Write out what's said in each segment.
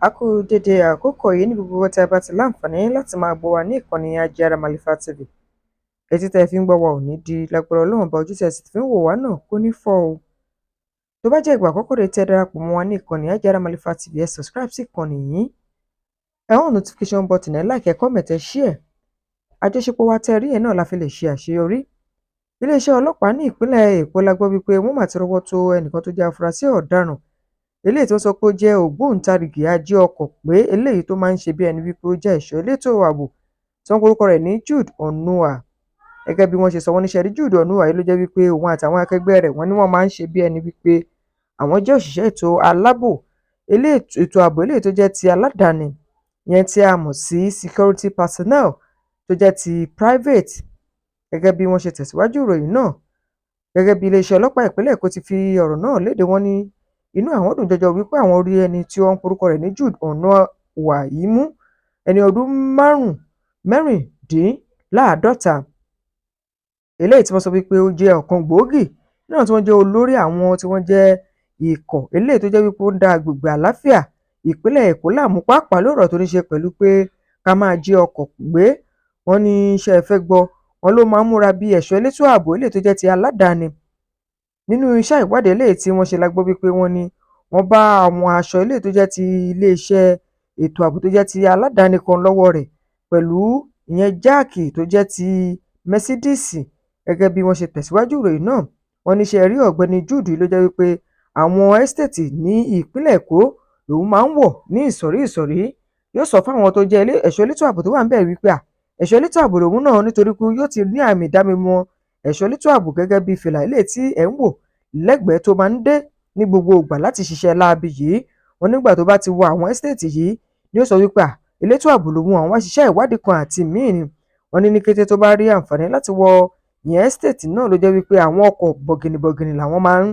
A kú dédé àkókò yìí ní gbogbo tí a bá ti láǹfààní láti máa gbọ́ wa ní ìkànnì Ajíara Màlífà TV. Etí tẹ́ fi ń gbọ́ wa ò ní di lágbára Ọlọ́run bá, ojú tẹ́ sì fi ń wò wá náà kò ní fọ́ o. Tó bá jẹ́ ìgbà àkọ́kọ́ rẹ̀ tí ẹ darapọ̀ mọ́ wa ní ìkànnì Ajíara Màlífà TV, ẹ subscribe sí ìkànnì yìí. Ẹ hàn notification button, ẹ like, ẹ comment, ẹ share. Àjọṣepọ̀ wa tẹ́ rí ẹ̀ náà la fi lè ṣe àṣeyọrí. Iléeṣẹ́ ọlọ́pàá ní ìpínlẹ̀ Èkó la gbọ́ wípé wọ́n mà ti rọ́wọ́ tó ẹnìkan tó jẹ́ afurasí ọ̀daràn eléyìí tó sọ pé ó jẹ́ ògbóǹtarìgì ají ọkọ̀ pé eléyìí tó máa ń ṣe bí ẹni wípé ó jẹ́ ẹ̀ṣọ́ elétò ààbò tí wọ́n porúkọ rẹ̀ ní Jude Onua. Gẹ́gẹ́ bí wọ́n ṣe sọ, wọ́n níṣẹ́ rí Jude Onua yìí ló jẹ́ wípé òun àtàwọn akẹgbẹ́ rẹ̀ wọ́n ní wọ́n máa ń ṣe bí ẹni wípé àwọn jẹ́ òṣìṣẹ́ ètò aláàbò ètò ààbò eléyìí tó jẹ́ ti aládàáni, yẹn tí a mọ̀ sí security personnel tó jẹ́ ti private. Gẹ́gẹ́ bí wọ́n ṣe tẹ̀síwájú ìròyìn náà, gẹ́gẹ́ bí iléeṣẹ́ ọlọ́pàá ìpínlẹ̀ Èkó ti fi ọ̀rọ̀ náà léde, wọ́n ní inú àwọn dùn jọjọ wípé àwọn rí ẹni tí wọ́n porúkọ rẹ̀ ní Jude Onua yìí mú, ẹni ọdún mẹ́rìndínláàádọ́ta, eléyìí tí wọ́n sọ wípé ó jẹ́ ọ̀kan gbòógì náà tí wọ́n jẹ́ olórí àwọn tí wọ́n jẹ́ ikọ̀ eléyìí tó jẹ́ wípé ó ń da agbègbè àlàáfíà ìpínlẹ̀ Èkó láàmú, pàápàá lọ́rọ̀ tó ní ṣe pẹ̀lú pé ká máa jí ọkọ̀ gbé. Wọ́n ní iṣẹ́ ẹ fẹ́ gbọ́, wọn ló máa ń múra bí ẹ̀ṣọ́ elétò ààbò eléyìí tó jẹ́ ti aládàáni. Nínú iṣẹ́ ìwádìí eléyìí tí wọ́n ṣe la gbọ́ wípé wọ́n ní wọ́n bá àwọn aṣọ eléyìí tó jẹ́ ti iléeṣẹ́ ètò ààbò tó jẹ́ ti aládàáni kan lọ́wọ́ rẹ̀, pẹ̀lú ìyẹn jáàkì tó jẹ́ ti Mercedes. Gẹ́gẹ́ bí wọ́n ṣe tẹ̀síwájú ìròyìn náà, wọ́n ní ṣe rí ọ̀gbẹ́ni Jude ló jẹ́ wípé àwọn ẹ́stéètì ní ìpínlẹ̀ Èkó lòun máa ń wọ̀ ní ìsọ̀rí ìsọ̀rí. Yóò sọ fún àwọn tó jẹ́ ẹ̀ṣọ́ elétò ààbò tó wà níbẹ̀ wípé ẹ̀ṣọ́ elétò ààbò lòun náà, nítorí pé yóò ti ní àmì ìdánimọ̀ ẹ̀ṣọ́ elétò ààbò gẹ́gẹ́ bí fìlà eléyìí tí ẹ̀ ń wò lẹ́gbẹ̀ẹ́ tó máa ń dé ní gbogbo ìgbà láti ṣiṣẹ́ láabi yìí. Wọ́n nígbà tó bá ti wọ àwọn ẹ́stéètì yìí ni ó sọ wípé elétò ààbò lòun, àwọn wá ṣiṣẹ́ ìwádìí kan àti míì ni. Wọ́n ní kété tó bá rí àǹfààní láti wọ ìyẹn ẹ́stéètì náà ló jẹ́ wípé àwọn ọkọ̀ bọ̀gìnìbọ̀gìnì làwọn máa ń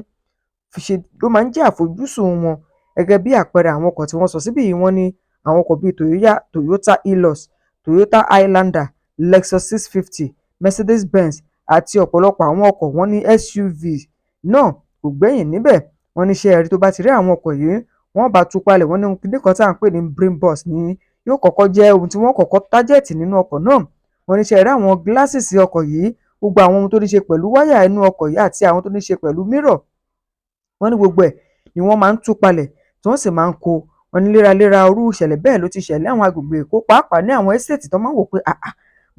ló máa ń jẹ́ àfojúsùn wọn. Gẹ́gẹ́ bí àpẹẹrẹ àwọn ọkọ̀ tí wọ́n sọ síbí yìí, wọ́n ní àwọn ọkọ̀ bíi Toyota Hilux, Toyota Highlander, Lexus 650, Mercedes Benz àti ọ̀pọ̀lọpọ̀ àwọn ọkọ̀, wọ́n ní SUV náà kò gbẹ́yìn níbẹ̀. Wọ́n ní ṣe ẹ̀rí tó bá ti rí àwọn ọkọ̀ yìí, wọ́n bá tú palẹ̀. Wọ́n ní kíní kan tí à ń pè ní brain box ni yóò kọ́kọ́ jẹ́ ohun tí wọ́n kọ́kọ́ tájẹ̀tì nínú ọkọ̀ náà. Wọ́n ní ṣe ẹ̀rí àwọn gíláàsìsì ọkọ̀ yìí, gbogbo àwọn ohun tó ní ṣe pẹ̀lú wáyà inú ọkọ̀ yìí àti àwọn tó ní ṣe pẹ̀lú mírọ̀, wọ́n ní gbogbo ẹ̀ ni wọ́n máa ń tú palẹ̀ tí wọ́n sì máa ń kó. Wọ́n ní léraléra orú ìṣẹ̀lẹ̀ bẹ́ẹ̀ ló ti ṣẹlẹ̀ àwọn agbègbè Èkó, pàápàá ní àwọn ẹ́stéètì tó máa ń wò pé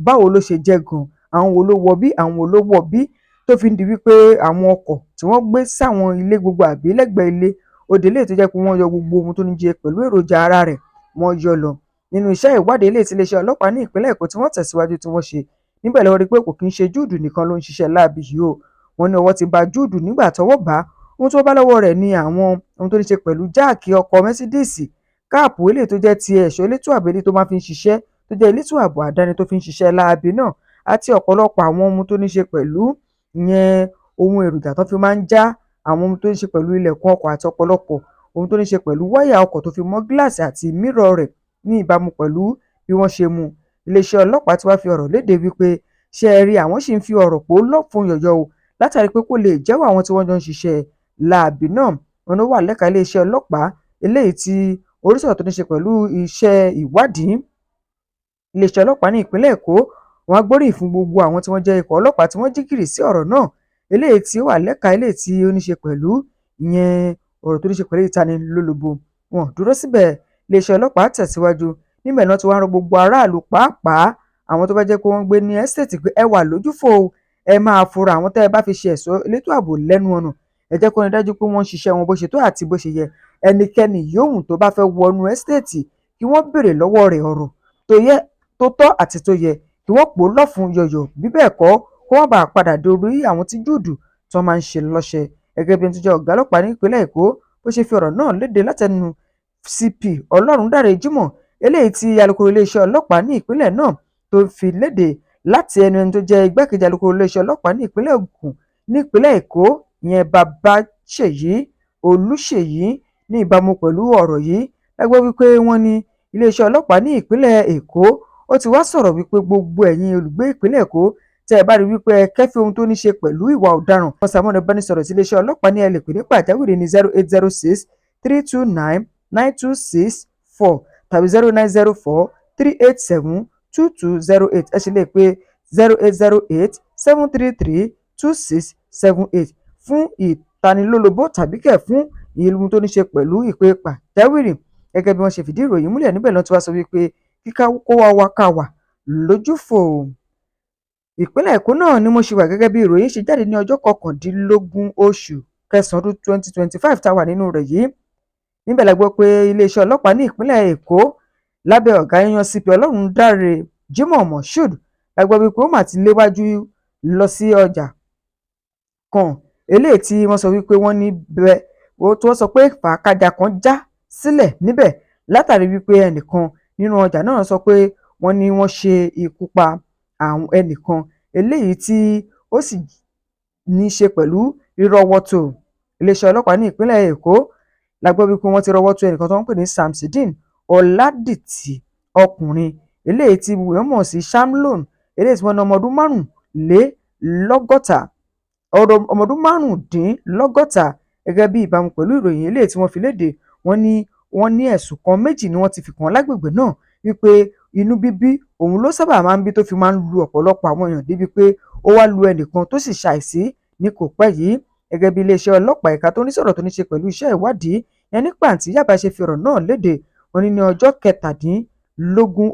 báwo ló ṣe jẹ́ gan, àwọn wo ló wọ bí, àwọn wo ló wọ̀ bí, tó fi ń di wípé àwọn ọkọ̀ tí wọ́n gbé sáwọn ilé gbogbo àbí lẹ́gbẹ̀ẹ́ ilé òde eléyìí tó jẹ́ pé wọ́n yọ gbogbo ohun tó ní jẹ pẹ̀lú èròjà ara rẹ̀, wọ́n yọ lọ. Nínú iṣẹ́ ìwádìí eléyìí tí iléeṣẹ́ ọlọ́pàá ní ìpínlẹ̀ Èkó tí wọ́n tẹ̀síwájú tí wọ́n ṣe, níbẹ̀ lọ́wọ́ rí pé kò kí ń ṣe Jude nìkan ló ń ṣiṣẹ́ láabi yìí o. Wọ́n ní ọwọ́ ti ba Jude nígbà tọ́wọ́ bá. Ohun tó bá lọ́wọ́ rẹ̀ ni àwọn ohun tó ní ṣe pẹ̀lú jáàkì ọkọ̀ Mercedes, káàpù eléyìí tó jẹ́ ti ẹ̀ṣọ́ elétò ààbò eléyìí tó máa fi ń ṣiṣẹ́, tó jẹ́ elétò ààbò àdáni tó fi ń ṣiṣẹ́ láabi náà, àti ọ̀pọ̀lọpọ̀ àwọn ohun tó ní ṣe pẹ̀lú ìyẹn ohun èròjà tó fi máa ń já àwọn ohun tó ní ṣe pẹ̀lú ilẹ̀kùn ọkọ̀ àti ọ̀pọ̀lọpọ̀ ohun tó ní ṣe pẹ̀lú wáyà ọkọ̀ tó fi mọ́ gíláàsì àti mírọ̀ rẹ̀ ní ìbámu pẹ̀lú bí wọ́n ṣe mú. Iléeṣẹ́ ọlọ́pàá ti wá fi ọ̀rọ̀ léde wípé ṣe rí àwọn sì ń fi ọ̀rọ̀ pò lọ́fun yọ̀yọ̀ o, látàrí pé kó lè jẹ́wọ́ àwọn tí wọ́n jọ ń ṣiṣẹ́ láabi náà. Wọn ló wà lẹ́ka iléeṣẹ́ ọlọ́pàá eléyìí tí oríṣiríṣi tó ní ṣe pẹ̀lú iṣẹ́ ìwádìí. Iléeṣẹ́ ọlọ́pàá ní ìpínlẹ̀ Èkó wọ́n gbóríyìn fún gbogbo àwọn tí wọ́n jẹ́ ikọ̀ ọlọ́pàá tí wọ́n jí gìrì sí ọ̀rọ̀ náà, eléyìí tí ó wà lẹ́ka eléyìí tí ó ní ṣe pẹ̀lú ìyẹn ọ̀rọ̀ tó ní ṣe pẹ̀lú ìtanilólobó. Wọn dúró síbẹ̀, iléeṣẹ́ ọlọ́pàá tẹ̀síwájú, níbẹ̀ náà tí wọ́n rọ gbogbo aráàlú, pàápàá àwọn tó bá jẹ́ pé wọ́n gbé ní ẹ́stéètì, pé ẹ wà lójúfò, ẹ máa fura àwọn tẹ́ ẹ bá fi ṣe ẹ̀ṣọ́ elétò ààbò lẹ́nu ọ̀nà, ẹ jẹ́ kó ní dájú pé wọ́n ń ṣiṣẹ́ wọn bó ṣe tó àti bó ṣe yẹ. Ẹnikẹ́ni yòówù tó bá fẹ́ wọnú ẹ́stéètì kí wọ́n béèrè lọ́wọ́ rẹ̀ ọ̀rọ̀ tó tọ́ àti tó yẹ, kí wọ́n pò lọ́fun yọ̀yọ̀, bí bẹ́ẹ̀ kọ́ kó wọ́n bá padà dorí àwọn tí Jude tó máa ń ṣe lọ́ṣẹ. Gẹ́gẹ́ bí ẹni tó jẹ́ ọ̀gá ọlọ́pàá ní ìpínlẹ̀ Èkó bó ṣe fi ọ̀rọ̀ náà léde látẹnu CP Ọlọ́rundáre Jimoh, eléyìí tí alukoro iléeṣẹ́ ọlọ́pàá ní ìpínlẹ̀ náà tó fi léde láti ẹnu ẹni tó jẹ́ igbákejì alukoro iléeṣẹ́ ọlọ́pàá ní ìpínlẹ̀ Ògùn ní ìpínlẹ̀ Èkó, ìyẹn Babáṣèyí Olúṣèyí. Ní ìbámu pẹ̀lú ọ̀rọ̀ yìí, ẹ gbọ́ wípé wọ́n ní iléeṣẹ́ ọlọ́pàá ní ìpínlẹ̀ Èkó ó ti wá sọ̀rọ̀ wípé gbogbo ẹ̀yin olùgbé ìpínlẹ̀ Èkó tẹ́ ẹ bá rí wípé ẹ kẹ́fín ohun tó ní ṣe pẹ̀lú ìwà ọ̀daràn, wọ́n sàmúlò ìbánisọ̀rọ̀ sí iléeṣẹ́ ọlọ́pàá ní ẹ lè pè ní pàjáwìrì ní 0806 329 926 4 tàbí 0904 387 2208. ẹ sì lè pe 0808 733 2678 fún ìtanilólobó tàbí kẹ̀ fún ìhun tó ní ṣe pẹ̀lú ìpè pàjáwìrì. Gẹ́gẹ́ bí wọ́n ṣe fìdí ìròyìn múlẹ̀ níbẹ̀ náà tí wá sọ wípé kó wá ká wà lójúfò. Ìpínlẹ̀ Èkó náà ni mo ṣì wà gẹ́gẹ́ bí ìròyìn ṣe jáde ní ọjọ́ 19 oṣù kẹsàn-án ọdún 2025 tá a wà nínú rẹ̀ yìí. Níbẹ̀ la gbọ́ pé iléeṣẹ́ ọlọ́pàá ní ìpínlẹ̀ Èkó lábẹ́ ọ̀gá yányán CP Ọlọ́rundáre Jimoh Moshood la gbọ́ wípé ó mà ti léwájú lọ sí ọjà kan eléyìí tí wọ́n sọ wípé wọ́n ní bẹ́ẹ̀ tí wọ́n sọ pé fàákájà kan já sílẹ̀ níbẹ̀ látàrí wípé ẹnìkan nínú ọjà náà sọ pé wọ́n ní wọ́n ṣe ikú pa àwọn ẹnìkan eléyìí tí ó sì ní í ṣe pẹ̀lú rírọ́wọ́tó. Iléeṣẹ́ ọlọ́pàá ní ìpínlẹ̀ Èkó la gbọ́ wípé wọ́n ti rọ́wọ́tó ẹnìkan tó ń pè ní Samsudeen Ọládìtì, ọkùnrin eléyìí tí wọ́n mọ̀ sí Shamlon, eléyìí tí wọ́n ní ọmọ ọdún márùndínlọ́gọ́ta gẹ́gẹ́ bí ìbámu pẹ̀lú ìròyìn eléyìí tí wọ́n fi léde. Wọ́n ní ẹ̀sùn kan méjì ni wọ́n ti fi kàn lágbègbè náà wípé inú bíbí òun ló sábà máa ń bí tó fi máa ń lu ọ̀pọ̀lọpọ̀ àwọn èèyàn débi pé ó wá lu ẹnìkan tó sì ṣàìsí ní kò pẹ́ yìí. Gẹ́gẹ́ bí iléeṣẹ́ ọlọ́pàá ẹ̀ka tó ní sọ̀rọ̀ tó ní ṣe pẹ̀lú iṣẹ́ ìwádìí yẹn ní Pàǹtí Yábà ṣe fi ọ̀rọ̀ náà léde. Wọ́n ní ọjọ́ 17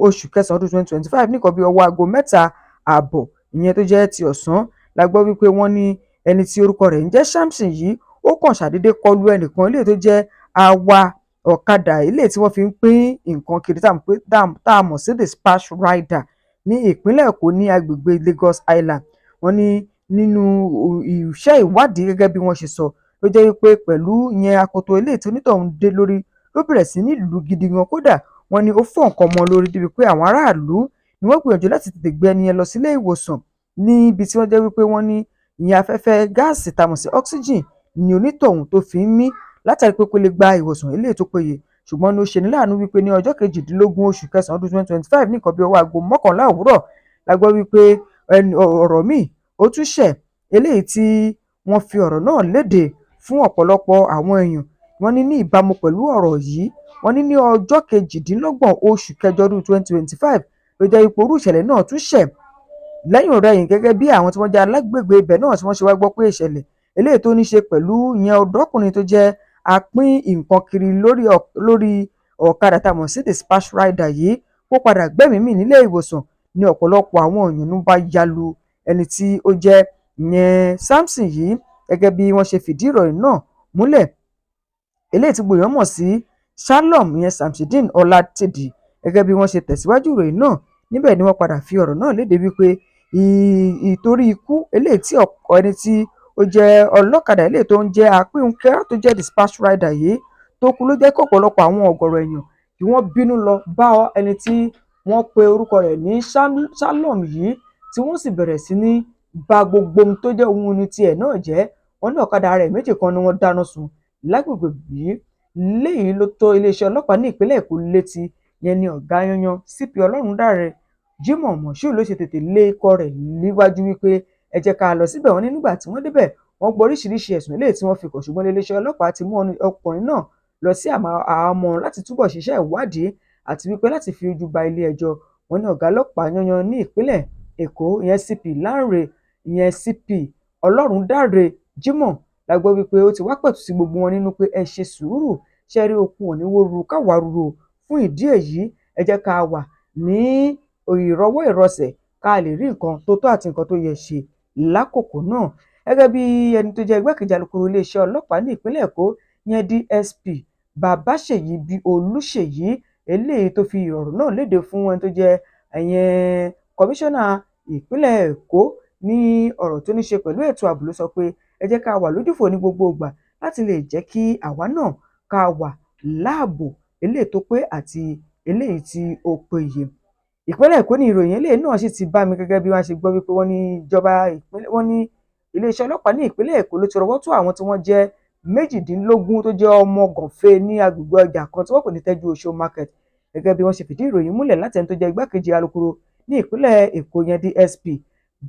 oṣù kẹsàn-án ọdún 2025 nìkan bí ọwọ́ aago 3:30 ìyẹn tó jẹ́ ti ọ̀sán la gbọ́ wípé wọ́n ní ẹni tí orúkọ rẹ̀ ń jẹ́ Samson yìí ó kàn ṣàdédé kọlu ẹnìkan eléyìí tó jẹ́ awa ọ̀kadà eléyìí tí wọ́n fi ń pín nǹkan kiri tá a mọ̀ sí dispatch rider ní ìpínlẹ̀ Èkó ní agbègbè Lagos Island. Wọ́n ní nínú iṣẹ́ ìwádìí gẹ́gẹ́ bí wọ́n ṣe sọ ló jẹ́ wípé pẹ̀lú ìyẹn akoto eléyìí tí onítọ̀hún dé lórí ló bẹ̀rẹ̀ sí ní lù gidi gan, kódà wọ́n ní ó fọ́ nǹkan mọ́ lórí débi pé àwọn aráàlú ni wọ́n gbìyànjú láti tètè gbé ẹni yẹn lọ sílé ìwòsàn níbi tí wọ́n jẹ́ wípé wọ́n ní ìyẹn afẹ́fẹ́ gáàsì tá a mọ̀ sí oxygen ni onítọ̀hún tó fi ń mí látàrí pé kó lè gba ìwòsàn eléyìí tó péye. Ṣùgbọ́n ó ṣe ní láàánú wípé ní ọjọ́ 18 oṣù kẹsàn-án ọdún 2025 ní nǹkan bí ọwọ́ aago 11 òwúrọ̀ la gbọ́ wípé ọ̀rọ̀ míì ó tún ṣẹ̀ eléyìí tí wọ́n fi ọ̀rọ̀ náà léde fún ọ̀pọ̀lọpọ̀ àwọn èèyàn. Wọ́n ní ìbámu pẹ̀lú ọ̀rọ̀ yìí wọ́n ní ọjọ́ 28 oṣù kẹjọ ọdún 2025 ló jẹ́ ipò orú ìṣẹ̀lẹ̀ náà tún ṣẹ̀ lẹ́yìn ọ̀rẹ́yìn gẹ́gẹ́ bí àwọn tí wọ́n jẹ́ alágbègbè ibẹ̀ náà tí wọ́n ṣe wá gbọ́ pé ìṣẹ̀lẹ̀ eléyìí tó ní ṣe pẹ̀lú ìyẹn ọ̀dọ́kùnrin tó jẹ́ apín nǹkan kiri lórí ọ̀kadà tá a mọ̀ sí dispatch rider yìí kó padà gbẹ́mìí mì nílé ìwòsàn ní ọ̀pọ̀lọpọ̀ àwọn èèyàn bá yalu ẹni tí ó jẹ́ ìyẹn Samson yìí gẹ́gẹ́ bí wọ́n ṣe fìdí ìròyìn náà múlẹ̀. Eléyìí tí gbòòyàn mọ̀ sí Shalom ìyẹn Samsudeen Ọlátìdì gẹ́gẹ́ bí wọ́n ṣe tẹ̀síwájú ìròyìn náà níbẹ̀ ni wọ́n padà fi ọ̀rọ̀ náà léde wípé ìtorí ikú eléyìí tí ẹni tí ó jẹ́ ọlọ́kadà eléyìí tó ń jẹ́ apínkẹ́ tó jẹ́ dispatch rider yìí tó kú ló jẹ́ kó ọ̀pọ̀lọpọ̀ àwọn ọ̀gọ̀rọ̀ èèyàn kí wọ́n bínú lọ bá ẹni tí wọ́n pe orúkọ rẹ̀ ní Shalom yìí tí wọ́n sì bẹ̀rẹ̀ sí ní ba gbogbo ohun tó jẹ́ ohun ní tiẹ̀ náà jẹ́. Wọ́n ní ọ̀kadà rẹ̀ méjì kan ni wọ́n dáná sun lágbègbè yìí. Léyìí ló tó iléeṣẹ́ ọlọ́pàá ní ìpínlẹ̀ Èkó létí yẹn ni ọ̀gá yanyan CP Ọlọ́rundáre Jimoh Moshood ló ṣe tètè lé ikọ̀ rẹ̀ níwájú wípé ẹ jẹ́ ká lọ síbẹ̀. Wọ́n ní nígbà tí wọ́n débẹ̀ wọ́n gbọ́ oríṣiríṣi ẹ̀sùn eléyìí tí wọ́n fi kàn, ṣùgbọ́n iléeṣẹ́ ọlọ́pàá ti mú ọkùnrin náà lọ sí àhámọ́ láti túbọ̀ ṣiṣẹ́ ìwádìí àti wípé láti fi ojú ba ilé ẹjọ́. Wọ́n ní ọ̀gá ọlọ́pàá yanyan ní ìpínlẹ̀ Èkó ìyẹn CP Lánrè ìyẹn CP Ọlọ́rundáre Jimoh la gbọ́ wípé ó ti wá pẹ̀tù sí gbogbo wọn nínú pé ẹ ṣe sùúrù, ṣe rí okun òní wó ru káwá ruru. Fún ìdí èyí ẹ jẹ́ ká wà ní ìrọwọ́ ìrọsẹ̀ ká lè rí nǹkan tó tọ́ àti nǹkan tó yẹ ṣe lákòókò náà. Gẹ́gẹ́ bí ẹni tó jẹ́ igbákejì alukoro iléeṣẹ́ ọlọ́pàá ní ìpínlẹ̀ Èkó ìyẹn DSP Babáṣèyí bí Olúṣèyí eléyìí tó fi ọ̀rọ̀ náà léde fún ẹni tó jẹ́ ìyẹn kọmíṣánná ìpínlẹ̀ Èkó ní ọ̀rọ̀ tó ní ṣe pẹ̀lú ètò ààbò ló sọ pé ẹ jẹ́ ká wà lójúfò ní gbogbo ìgbà láti lè jẹ́ kí àwa náà ká wà láàbò eléyìí tó pé àti eléyìí tí ó péye. Ìpínlẹ̀ Èkó ní ìròyìn eléyìí náà sì ti bá mi gẹ́gẹ́ bí wọ́n ṣe gbọ́ wípé wọ́n ní iléeṣẹ́ ọlọ́pàá ní ìpínlẹ̀ Èkó ló ti rọ́wọ́ tó àwọn tí wọ́n jẹ́ 18 tó jẹ́ ọmọ gànfẹ́ ní agbègbè ọjà kan tí wọ́n pè ní Tẹ́jú Oṣó market. Gẹ́gẹ́ bí wọ́n ṣe fìdí ìròyìn múlẹ̀ láti ẹni tó jẹ́ igbákejì alukoro ní ìpínlẹ̀ Èkó yẹn DSP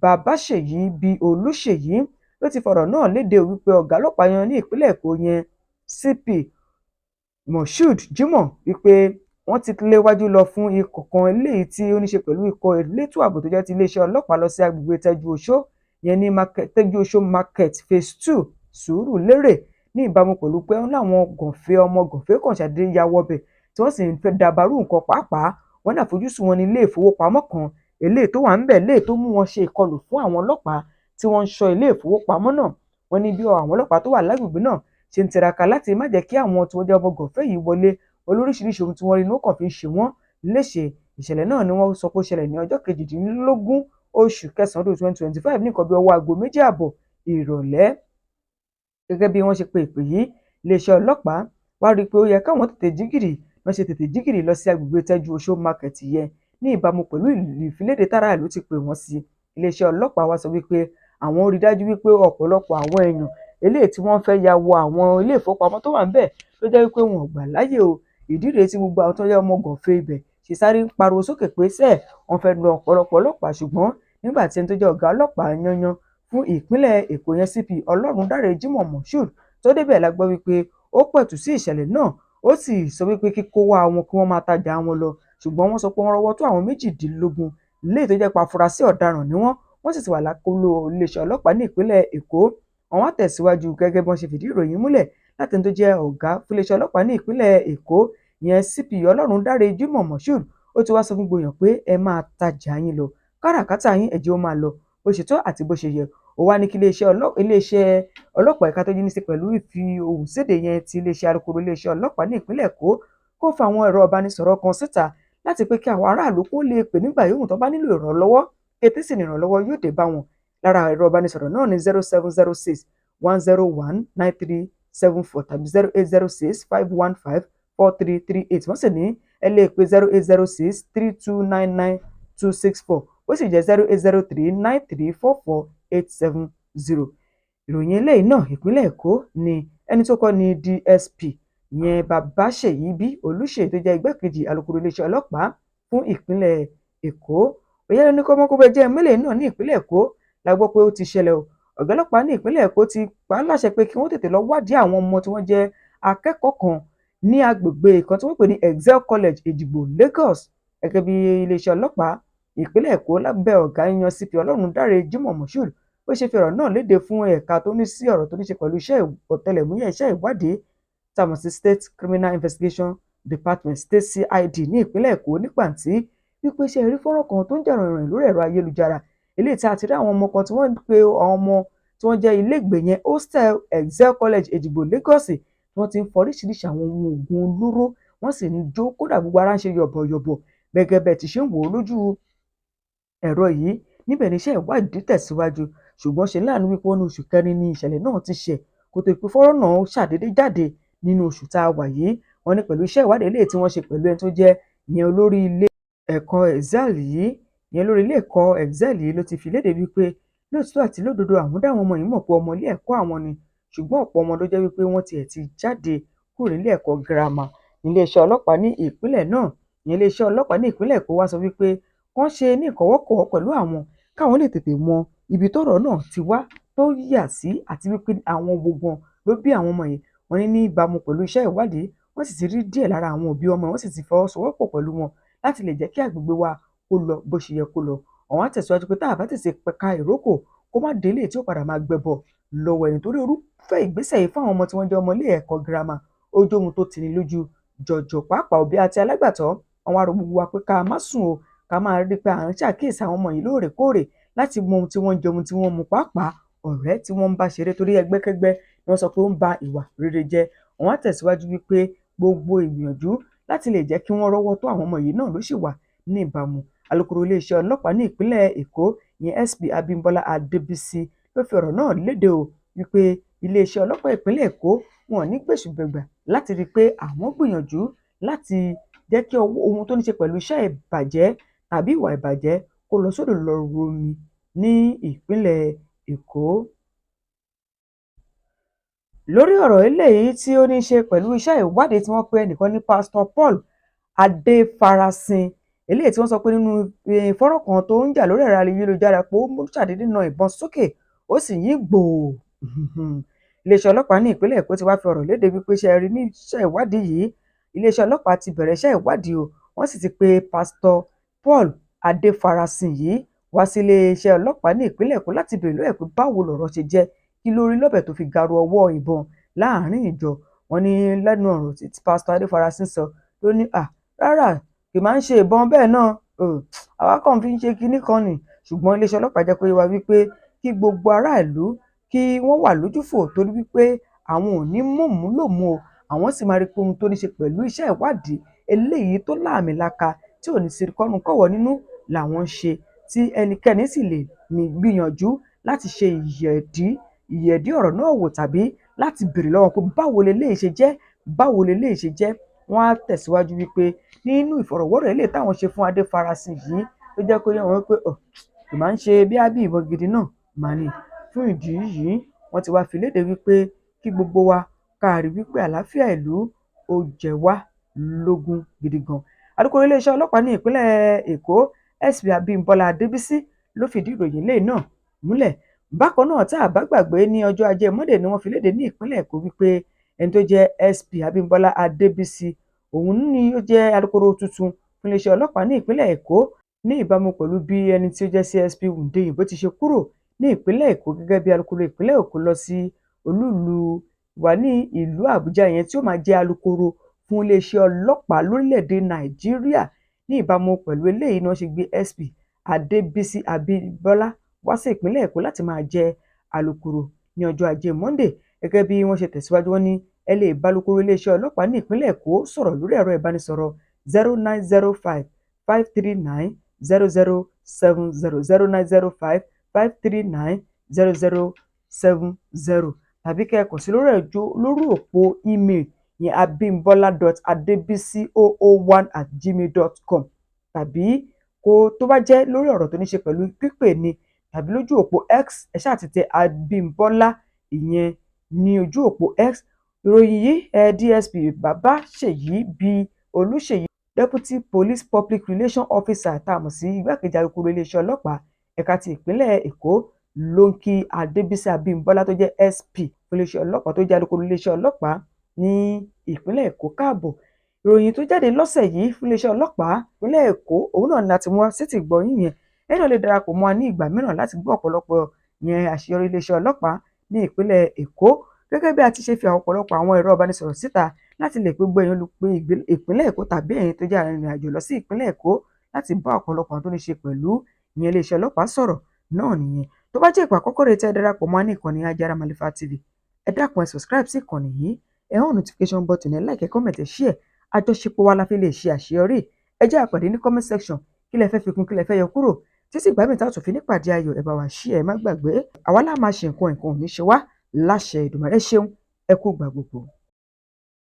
Babáṣèyí bí Olúṣèyí ló ti fọ̀rọ̀ náà léde wípé ọ̀gá ọlọ́pàá yan ní ìpínlẹ̀ Èkó yẹn CP Moshood Jimoh wípé wọ́n ti léwájú lọ fún ikọ̀ kan eléyìí tí ó ní ṣe pẹ̀lú ikọ̀ elétò ààbò tó jẹ́ ti iléeṣẹ́ ọlọ́pàá lọ sí agbègbè Tẹ́jú-Oṣó ìyẹn ní Tẹ́jú-Oṣó Market Phase 2 Sùúrùlérè ní ìbámu pẹ̀lú pé wọ́n láwọn ọmọ gànfẹ́ kan ṣàdédé ya wọbẹ̀ tí wọ́n sì ń fẹ́ dabarú nǹkan pàápàá wọ́n ní àfojúsùn wọn ní ilé ìfowópamọ́ kan eléyìí tó wà ńbẹ̀ eléyìí tó mú wọn ṣe ìkọlù fún àwọn ọlọ́pàá tí wọ́n ń ṣọ́ ilé ìfowópamọ́ náà. Wọ́n ní bí àwọn ọlọ́pàá tó wà lágbègbè náà ṣe ń tiraka láti má jẹ́ kí àwọn tí wọ́n jẹ́ ọmọ gànfẹ́ yìí wọlé olóríṣiríṣi ohun tí wọ́n rí ni wọ́n kàn fi ń ṣe wọ́n léṣe. Ìṣẹ̀lẹ̀ náà ni wọ́n sọ pé ó ṣẹlẹ̀ ní ọjọ́ 18 oṣù kẹsàn-án ọdún 2025 ní nǹkan bí ọwọ́ aago 2 ààbọ̀ ìrọ̀lẹ́. Gẹ́gẹ́ bí wọ́n ṣe pe ìpè yìí, iléeṣẹ́ ọlọ́pàá wá rí i pé ó yẹ káwọn tètè jí gìrì wọ́n ṣe tètè jí gìrì lọ sí agbègbè Tẹ́jú-Oṣó Market yẹn ní ìbámu pẹ̀lú ìfiléde táráàlú ti pè wọ́n sí. Iléeṣẹ́ ọlọ́pàá wá sọ wípé àwọn rí dájú wípé ọ̀pọ̀lọpọ̀ àwọn èèyàn eléyìí tí wọ́n fẹ́ ya wọ àwọn ilé ìfowópamọ́ tó wà ńbẹ̀ ló jẹ́ wípé wọn ò gbà láyè o. Ìdí rèé tí gbogbo àwọn tó jẹ́ ọmọ gànfẹ́ ibẹ̀ ṣe sáré ń pariwo sókè pé sẹ́ẹ̀ wọ́n fẹ́ lu ọ̀pọ̀lọpọ̀ ọlọ́pàá ṣùgbọ́n nígbà tí ẹni tó jẹ́ ọ̀gá ọlọ́pàá yanyan fún ìpínlẹ̀ Èkó yẹn CP Ọlọ́rundáre Jimoh Moshood tó débẹ̀ la gbọ́ wípé ó pẹ̀tù sí ìṣẹ̀lẹ̀ náà ó sì sọ wípé kíkó wá wọn kí wọ́n máa tajà wọn lọ ṣùgbọ́n wọ́n sọ pé wọ́n rọ́wọ́ tó àwọn 18 léyìí tó jẹ́ pé afurasí ọ̀daràn ni wọ́n sì ti wà lákọlò iléeṣẹ́ ọlọ́pàá ní ìpínlẹ̀ Èkó. Àwọn tẹ̀síwájú gẹ́gẹ́ bí wọ́n ṣe fìdí ìròyìn múlẹ̀ láti ẹni tó jẹ́ ọ̀gá fún iléeṣẹ́ ọlọ́pàá ní ìpínlẹ̀ Èkó ìyẹn CP Ọlọ́rundáre Jimoh Moshood ó ti wá sọ fún gbogbo èèyàn pé ẹ máa tajà yín lọ káràkátà yín ẹ jẹ́ ó máa lọ bó ṣe tọ́ àti bó ṣe yẹ. Ó wá ní kí iléeṣẹ́ ọlọ́pàá ẹ̀ka tó ní ṣe pẹ̀lú ìfi ohùn séde yẹn ti iléeṣẹ́ alukoro iléeṣẹ́ ọlọ́pàá ní ìpínlẹ̀ Èkó kó fa àwọn ẹ̀rọ ìbánisọ̀rọ̀ kan síta láti pé kí àwọn aráàlú kó lè pè nígbà yòówù tó bá nílò ìrànlọ́wọ́ kété sì ni ìrànlọ́wọ́ yóò dé bá wọn. Lára ẹ̀rọ ìbánisọ̀rọ̀ náà ní 0706 101 9374 tàbí 0806 515 4338 wọ́n sì ní ẹ lè pe 0806 3299 264 ó sì jẹ́ 0803 9344 870. Ìròyìn eléyìí náà ìpínlẹ̀ Èkó ni ẹni tó kọ́ ni DSP ìyẹn Babáṣèyí B. Olúṣèyí tó jẹ́ igbákejì alukoro iléeṣẹ́ ọlọ́pàá fún ìpínlẹ̀ Èkó. Òyà ní kọ́mọkóbẹ́ jẹ́ mẹ́lẹ̀ náà ní ìpínlẹ̀ Èkó la gbọ́ pé ó ti ṣẹlẹ̀ o. Ọ̀gá ọlọ́pàá ní ìpínlẹ̀ Èkó ti pa á láṣẹ pé kí wọ́n tètè lọ wádìí àwọn ọmọ tí wọ́n jẹ́ akẹ́kọ̀ọ́ kan ní agbègbè kan tí wọ́n pè ní Excel College Èjìgbò Lagos. Gẹ́gẹ́ bí iléeṣẹ́ ọlọ́pàá ìpínlẹ̀ Èkó lábẹ́ ọ̀gá yan CP Ọlọ́rundáre Jimoh Moshood ó ṣe fi ọ̀rọ̀ náà léde fún ẹ̀ka tó ní sí ọ̀rọ̀ tó ní ṣe pẹ̀lú iṣẹ́ ọ̀tẹlẹ̀múyẹ́ iṣẹ́ ìwádìí tàmọ̀ sí State Criminal Investigation Department State CID ní ìpínlẹ̀ Èkó ní pàǹtí wípé ṣe rí fọ́nrán kan tó ń jà ròhìnròhìn lórí ẹ̀rọ ayélujára eléyìí tí a ti rí àwọn ọmọ kan tí wọ́n pe àwọn ọmọ tí wọ́n jẹ́ ilégbèé yẹn hostel Excel College Èjìgbò Lagos tí wọ́n ti ń fọ oríṣiríṣi àwọn ohun oògùn olóró wọ́n sì ń jó kódà gbogbo ara ń ṣe yọ̀bọ̀yọ̀bọ̀ gẹ́gẹ́ bẹ́ẹ̀ ti ṣe ń wò ó lójú ẹ̀rọ yìí. Níbẹ̀ ni iṣẹ́ ìwádìí tẹ̀síwájú ṣùgbọ́n ṣe láàánú wípé ní oṣù kẹrin ni ìṣẹ̀lẹ̀ náà ti ṣẹ̀ kó tó pé fọ́nrán náà ṣàdédé jáde nínú oṣù tá a wà yìí. Wọ́n ní pẹ̀lú iṣẹ́ ìwádìí eléyìí tí wọ́n ṣe pẹ̀lú ẹni tó jẹ́ ìyẹn olórí ilé ẹ̀kọ́ Excel yìí ìyẹn lórí ilé ẹ̀kọ́ Excel yìí ló ti fi léde wípé lóòtítọ́ àti lódodo àwọn dá àwọn ọmọ yìí mọ̀ pé ọmọ ilé ẹ̀kọ́ àwọn ni ṣùgbọ́n ọ̀pọ̀ ọmọ ló jẹ́ wípé wọ́n tiẹ̀ ti jáde kúrò nílé ẹ̀kọ́ girama. Iléeṣẹ́ ọlọ́pàá ní ìpínlẹ̀ náà ìyẹn iléeṣẹ́ ọlọ́pàá ní ìpínlẹ̀ Èkó wá sọ wípé wọ́n ṣe ní ìkọ̀wọ́kọ̀wọ́ pẹ̀lú àwọn káwọn lè tètè mọ ibi tọ́rọ̀ náà ti wá tó yà sí àti wípé àwọn gbogbo ló bí àwọn ọmọ yìí. Wọ́n ní ìbámu pẹ̀lú iṣẹ́ ìwádìí wọ́n sì ti rí díẹ̀ lára àwọn òbí ọmọ wọ́n sì ti fọwọ́sowọ́pọ̀ pẹ̀lú wọn láti lè jẹ́ kí agbègbè wa kó lọ bó ṣe yẹ kó lọ. Àwọn àtẹ̀síwájú pé tá a bá tètè pẹ̀ka ìrókò kó má délé tí ó padà máa gbẹbọ lọ́wọ́ ẹni torí irúfẹ́ ìgbésẹ̀ yìí fún àwọn ọmọ tí wọ́n jẹ́ ọmọ ilé ẹ̀kọ́ girama ó jẹ́ ohun tó tini lójú jọ̀jọ̀ pàápàá òbí àti alágbàtọ́. Àwọn arọ gbogbo wa pé ká má sùn o ká máa rí pé à ń ṣàkíyèsí àwọn ọmọ yìí lóòrèkóòrè láti mọ ohun tí wọ́n ń jẹ ohun tí wọ́n mu pàápàá ọ̀rẹ́ tí wọ́n ń bá ṣeré torí ẹgbẹ́kẹ́gbẹ́ ni wọ́n sọ pé ó ń ba ìwà rere jẹ́. Àwọn àtẹ̀síwájú wípé gbogbo ìgbìyànjú láti lè jẹ́ kí wọ́n rọ́wọ́ tó àwọn ọmọ yìí náà ló sì wà ní ìbámu. Alukoro iléeṣẹ́ ọlọ́pàá ní ìpínlẹ̀ Èkó ìyẹn SP Abímbọ́lá Adébísí ló fi ọ̀rọ̀ náà léde o wípé iléeṣẹ́ ọlọ́pàá ìpínlẹ̀ Èkó wọn ò ní gbèsùgbẹ̀gbà láti rí i pé àwọn gbìyànjú láti jẹ́ kí ohun tó ní ṣe pẹ̀lú iṣẹ́ ìbàjẹ́ tàbí ìwà ìbàjẹ́ kó lọ sódò lọ romi ní ìpínlẹ̀ Èkó. Lórí ọ̀rọ̀ eléyìí tí ó ní ṣe pẹ̀lú iṣẹ́ ìwádìí tí wọ́n pe ẹnìkan ní Pastor Paul Adéfarasin eléyìí tí wọ́n sọ pé nínú fọ́nrán kan tó ń jà lórí ẹ̀rọ ayélujára pé ó ṣàdédé na ìbọn sókè ó sì yín gbòò. Iléeṣẹ́ ọlọ́pàá ní ìpínlẹ̀ Èkó ti wá fi ọ̀rọ̀ léde wípé ṣe rí ní iṣẹ́ ìwádìí yìí iléeṣẹ́ ọlọ́pàá ti bẹ̀rẹ̀ iṣẹ́ ìwádìí o, wọ́n sì ti pe pásítọ̀ Paul Adéfarasin yìí wá sí iléeṣẹ́ ọlọ́pàá ní ìpínlẹ̀ Èkó láti béèrè lọ́wọ́ ẹ̀ pé báwo lọ̀rọ̀ ṣe jẹ́, kí ló rí lọ́bẹ̀ tó fi garu ọwọ́ ìbọn láàrin ìjọ. Wọ́n ní lẹ́nu ọ̀rọ̀ tí pásítọ̀ Adéfarasin sọ ló ní rárá kì máa ń ṣe ìbọn bẹ́ẹ̀ náà, àwa kàn fi ń ṣe kinní kan ni. Ṣùgbọ́n iléeṣẹ́ ọlọ́pàá jẹ́ kó yé wa wípé kí gbogbo ará ìlú kí wọ́n wà lójúfò torí wípé àwọn ò ní mọ̀múlòmú o, àwọn sì máa rí pé ohun tó ní ṣe pẹ̀lú iṣẹ́ ìwádìí eléyìí tó láàmìlaka tí ò ní sí kọ́nukọ́wọ́ nínú làwọn ń ṣe, tí ẹnikẹ́ni sì lè gbìyànjú láti ṣe ìyẹ̀dí ọ̀rọ̀ náà wò tàbí láti béèrè lọ́wọ́ pé báwo leléyìí ṣe jẹ́, báwo leléyìí ṣe jẹ́. Wọ́n á tẹ̀síwájú wípé nínú ìfọ̀rọ̀wérọ̀ eléyìí táwọn ṣe fún Adéfarasin yìí ló jẹ́ kó yé wọn wípé kì máa ń ṣe bí ìbọn gidi náà mà ní. Fún ìdí yìí wọ́n ti wá fi léde wípé kí gbogbo wa ká rí wípé àlàáfíà ìlú ó jẹ wá lógún gidi gan. Alukoro iléeṣẹ́ ọlọ́pàá ní ìpínlẹ̀ Èkó SP Abímbọ́lá Adébísí ló fìdí ìròyìn eléyìí náà múlẹ̀. Bákan náà tá a bá gbàgbé ní ọjọ́ Ajé Monday ni wọ́n fi léde ní ìpínlẹ̀ Èkó wípé ẹni tó jẹ́ SP Abímbọ́lá Adébísí òun ni ó jẹ́ alukoro tuntun fún iléeṣẹ́ ọlọ́pàá ní ìpínlẹ̀ Èkó ní ìbámu pẹ̀lú bí ẹni tí ó jẹ́ CSP Hundeyin bó ti ṣe kúrò ní ìpínlẹ̀ Èkó gẹ́gẹ́ bí alukoro ìpínlẹ̀ Èkó lọ sí olúùlú wa ní ìlú Àbújá yẹn tí ó máa jẹ́ alukoro fún iléeṣẹ́ ọlọ́pàá lórílẹ̀‐èdè Nàìjíríà. Ní ìbámu pẹ̀lú eléyìí ni wọ́n ṣe gbé SP Adébísí Abímbọ́lá wá sí ìpínlẹ̀ Èkó láti máa jẹ́ alukoro ní ọjọ́ Ajé Monday. Gẹ́gẹ́ bí wọ́n ṣe tẹ̀síwájú, wọ́n ní ẹ lè bá alukoro iléeṣẹ́ ọlọ́pàá ní ìpínlẹ̀ Èkó sọ̀rọ̀ lórí ẹ̀rọ ìbánisọ̀rọ̀ 0905 539 0070 0905 539 0070 tàbí kẹ́ ẹ kàn sí lórí òpó email yẹn abimbola.adebisi001@gmail.com tàbí tó bá jẹ́ lórí ọ̀rọ̀ tó ní ṣe pẹ̀lú pípè ni tàbí lójú òpó X ẹ ṣáà ti tẹ Abímbọ́lá ìyẹn ní ojú òpó X. Ìròyìn yìí DSP Babáṣèyí B. Olúṣèyí Deputy Police Public Relations Officer tá a mọ̀ sí igbákejì alukoro iléeṣẹ́ ọlọ́pàá ẹ̀ka ti ìpínlẹ̀ Èkó ló ń kí Adébísí Abímbọ́lá tó jẹ́ SP fún iléeṣẹ́ ọlọ́pàá tó jẹ́ alukoro iléeṣẹ́ ọlọ́pàá ní ìpínlẹ̀ Èkó káàbọ̀. Ìròyìn tó jáde lọ́sẹ̀ yìí fún iléeṣẹ́ ọlọ́pàá ìpínlẹ̀ Èkó òun náà ni láti mú wá sétí ìgbọ́ yín yẹn. Ẹ̀yin náà lè darapọ̀ mọ́ wa ní ìgbà mìíràn láti gbọ́ ọ̀pọ̀lọpọ̀ yẹn àṣeyọrí iléeṣẹ́ ọlọ́pàá ní ìpínlẹ̀ Èkó gẹ́gẹ́ bí a ti ṣe fi ọ̀pọ̀lọpọ̀ àwọn ẹ̀rọ ìbánisọ̀rọ̀ síta láti lè pe gbogbo èèyàn olùgbé ìpínlẹ̀ Èkó tàbí ẹ̀yin tó jẹ́ arìnrìn-àjò lọ sí ìpínlẹ̀ Èkó láti bá ọ̀pọ̀lọpọ̀ tó ní ṣe pẹ̀lú ìyẹn iléeṣẹ́ ọlọ́pàá sọ̀rọ̀ náà nìyẹn. Tó bá jẹ́ ìgbà àkọ́kọ́ rẹ̀ tí ẹ darapọ̀ mọ́ wa ní ìkànnì Ajara Malifa TV, ẹ dákun ẹ subscribe sí ìkànnì yìí, ẹ hàn notification button, ẹ like, ẹ comment, ẹ share. Àjọṣepọ̀ wa la fi lè ṣe àṣeyọrí. Ẹ jẹ́ á pàdé ní comment section kí lẹ fẹ́ fi kún, kí lẹ fẹ́ yọ kúrò. Títí ìgbà mìíràn tá a tún fi nípàdé ayọ̀, ẹ bá wa share, ẹ má gbàgbé àwa la máa ṣe nǹkan ò ní ṣe wá láṣẹ Èdùmàrè. Ẹ ṣeun, ẹ kú ìgbà gbogbo.